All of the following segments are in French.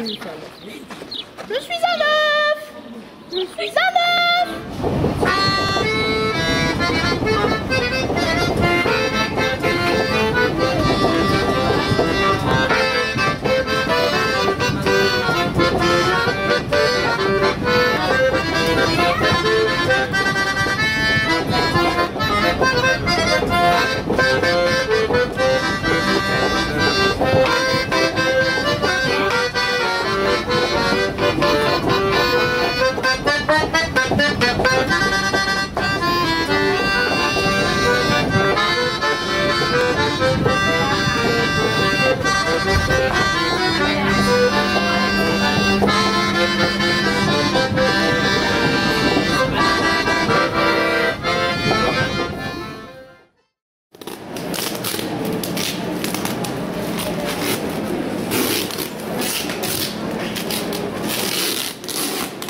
Je suis un œuf. Je suis un œuf.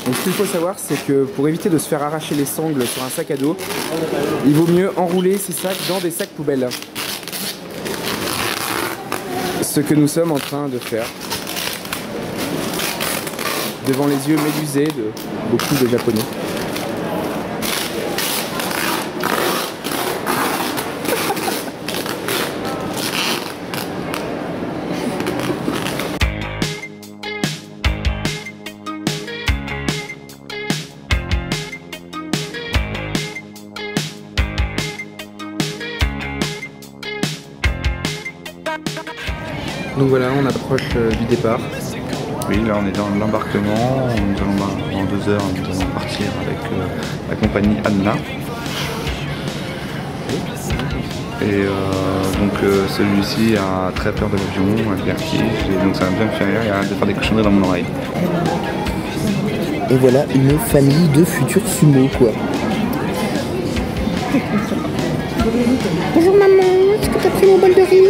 Donc ce qu'il faut savoir, c'est que pour éviter de se faire arracher les sangles sur un sac à dos, il vaut mieux enrouler ces sacs dans des sacs poubelles. Ce que nous sommes en train de faire. Devant les yeux médusés de beaucoup de Japonais. Donc voilà, on approche du départ. Oui, là on est dans l'embarquement. Nous allons dans 2 heures, nous allons partir avec la compagnie Anna. Et donc celui-ci a très peur de l'avion, un vertige, et donc ça va bien me faire rire, il arrête de faire des cochonneries dans mon oreille. Et voilà une famille de futurs sumo quoi. Bonjour maman, est-ce que t'as pris mon bol de riz?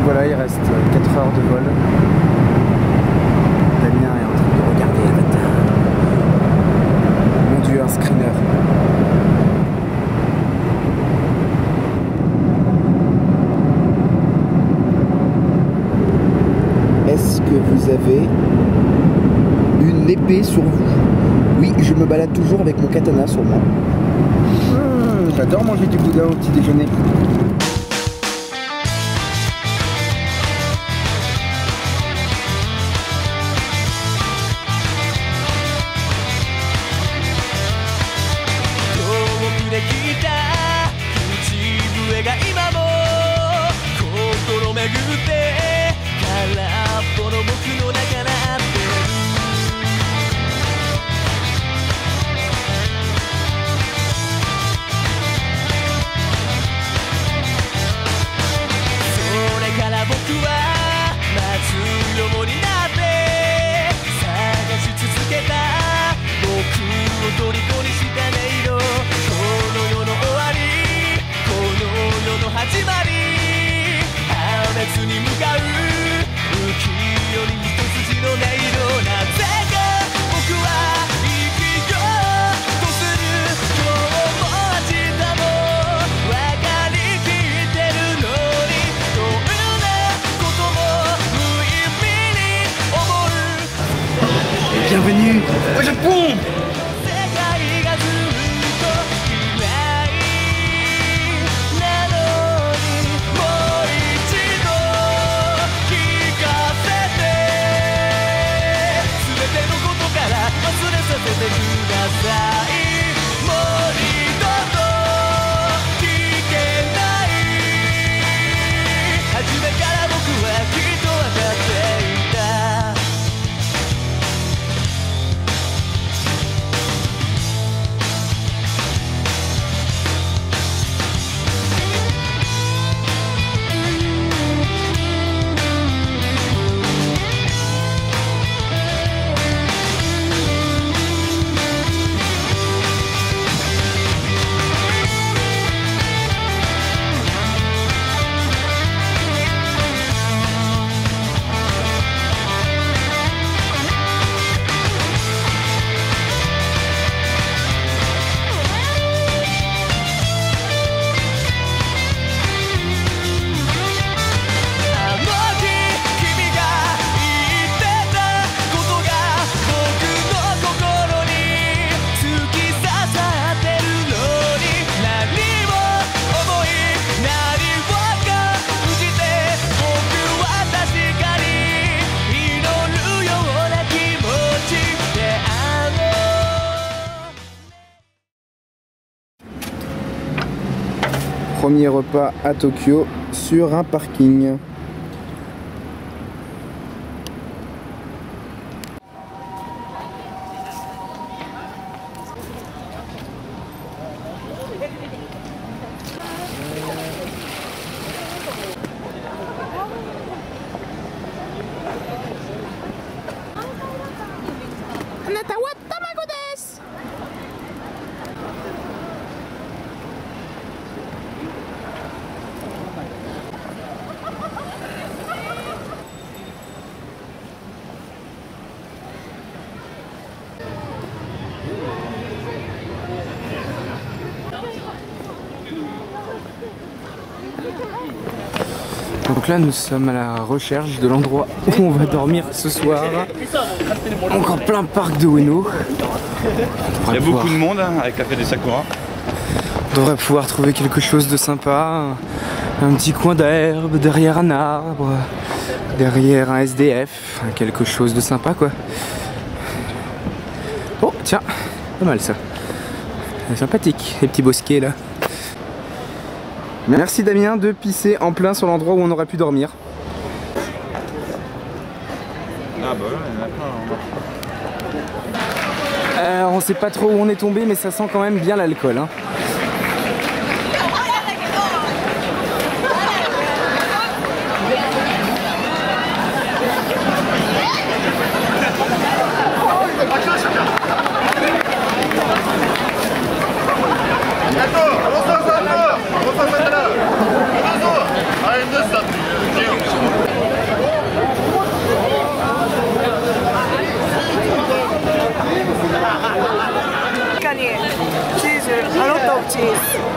Voilà, il reste 4 heures de vol. Damien est en train de regarder Avatar. Mon Dieu, un screener. Est-ce que vous avez une épée sur vous? Oui, je me balade toujours avec mon katana sur moi. J'adore manger du boudin au petit déjeuner. je pompe. Premier repas à Tokyo sur un parking. Donc là nous sommes à la recherche de l'endroit où on va dormir ce soir. Encore plein parc de Ueno. Il y a beaucoup de monde hein, avec la fête des Sakura. On devrait pouvoir trouver quelque chose de sympa. Un petit coin d'herbe, derrière un arbre, derrière un SDF. Quelque chose de sympa quoi. Oh tiens, pas mal ça. Sympathique, les petits bosquets là. Merci Damien de pisser en plein sur l'endroit où on aurait pu dormir. Ah bah ouais, il y en a plein. On sait pas trop où on est tombé mais ça sent quand même bien l'alcool hein.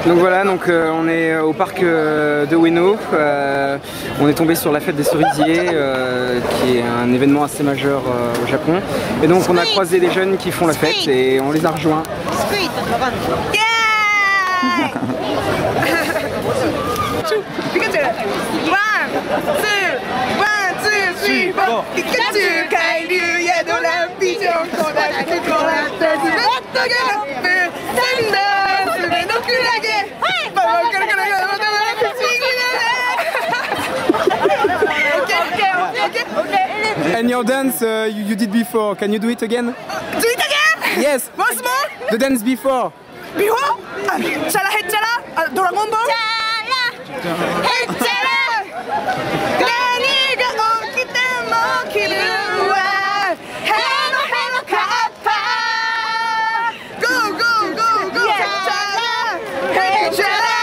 Donc voilà, donc on est au parc de Ueno, on est tombé sur la fête des cerisiers qui est un événement assez majeur au Japon et donc on a croisé des jeunes qui font la fête et on les a rejoints. And your dance you did before, can you do it again? Do it again? Yes! Once more? The dance before! Before? Chala Hechala? Dragon Ball? Chala Hechala! Nani ga okite mo kiru wa Hello Hello Kappa! Go go go go! Chala Hechala!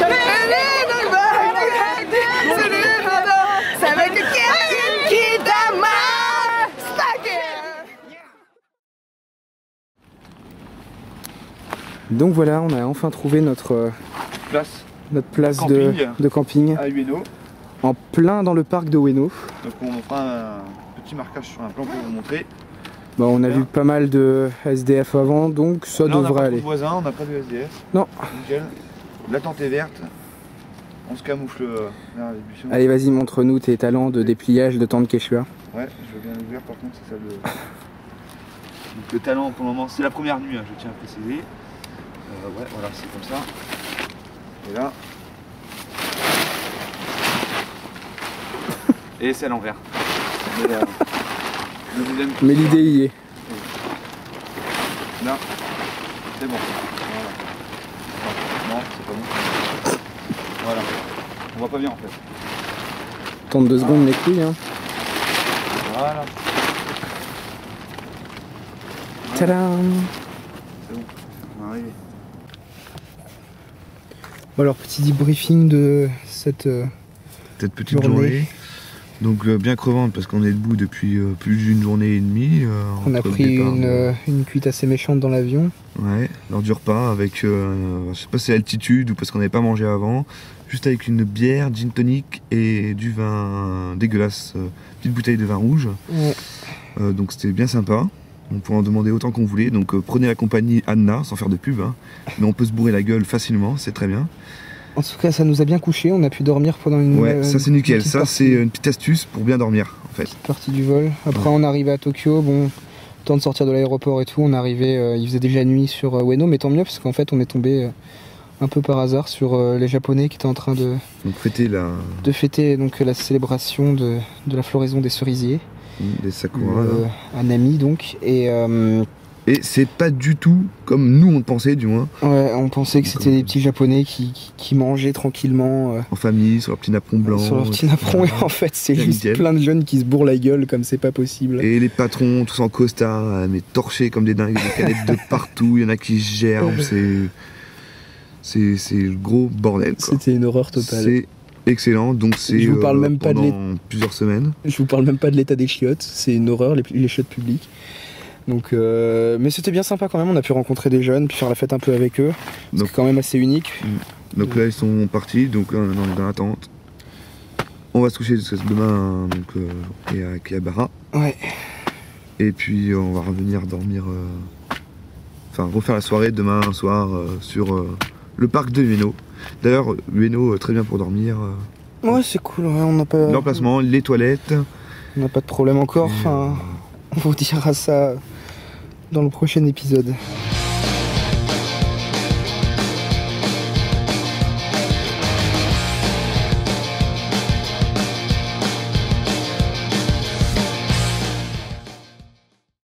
Nani ga okite suru hodo sabaku kitama! Donc voilà, on a enfin trouvé notre place de camping à Ueno. En plein dans le parc de Ueno. Donc on fera un petit marquage sur un plan pour vous montrer. Bon, on a vu pas mal de SDF avant, donc ça Là, on n'a devrait pas aller. de voisins, on n'a pas de SDF. Non. Nickel. La tente est verte. On se camoufle vers la distribution. Allez, vas-y, montre-nous tes talents de dépliage de tente Quechua. Ouais, je veux bien l'ouvrir par contre, c'est ça le... Donc le talent pour le moment, c'est la première nuit, hein, je tiens à préciser. Ouais, voilà, c'est comme ça. Et là... Et c'est à l'envers. Le deuxième... Mais l'idée y est. Là, c'est bon. Voilà. Non, c'est pas bon. Voilà. On voit pas bien en fait. Tente 2 secondes mes couilles. Hein. Voilà. Tadam! C'est bon. On va arriver. Bon, alors, petit debriefing de cette Petite journée. journée. Donc bien crevante parce qu'on est debout depuis plus d'une journée et demie. On a entre le pris départ, une cuite assez méchante dans l'avion. Ouais, lors du repas avec, je sais pas si c'est l'altitude ou parce qu'on n'avait pas mangé avant, juste avec une bière, gin tonic et du vin dégueulasse, petite bouteille de vin rouge. Ouais. Donc c'était bien sympa. On pouvait en demander autant qu'on voulait. Donc prenez la compagnie Anna, sans faire de pub, hein. Mais on peut se bourrer la gueule facilement, c'est très bien. En tout cas, ça nous a bien couché. On a pu dormir pendant une. Ouais, ça c'est nickel. petite Ça partie. c'est une petite astuce pour bien dormir en fait. Partie du vol. Après, on arrivait à Tokyo. Bon, temps de sortir de l'aéroport et tout. On arrivait, il faisait déjà nuit sur Ueno, mais tant mieux parce qu'en fait, on est tombé un peu par hasard sur les Japonais qui étaient en train de Donc fêter donc la célébration de la floraison des cerisiers. des sakura. À Nami donc Et c'est pas du tout comme nous on le pensait du moins. ouais, on pensait que c'était des petits Japonais qui mangeaient tranquillement En famille, sur leur petit napperon blanc. sur leur petit napperon, et en fait c'est Bien juste nickel. plein de jeunes qui se bourrent la gueule comme c'est pas possible. Et les patrons tous en costard, mais torchés comme des dingues, des canettes de partout, il y en a qui gerbent, c'est le gros bordel quoi. C'était une horreur totale. C'est excellent, donc c'est Je vous parle même pas de pendant plusieurs semaines. Je vous parle même pas de l'état des chiottes, c'est une horreur les chiottes publiques. Donc, mais c'était bien sympa quand même, on a pu rencontrer des jeunes, puis faire la fête un peu avec eux. Donc- C'est quand même assez unique. Donc là ils sont partis, donc là on est dans l'attente. On va se coucher jusqu'à demain donc, et à Akihabara. Ouais. Et puis on va revenir dormir, enfin refaire la soirée demain soir sur le parc de Ueno. D'ailleurs Ueno très bien pour dormir. Ouais, c'est cool, ouais, on n'a pas, L'emplacement, les toilettes. on n'a pas de problème encore. Et, Enfin, on vous dira ça dans le prochain épisode.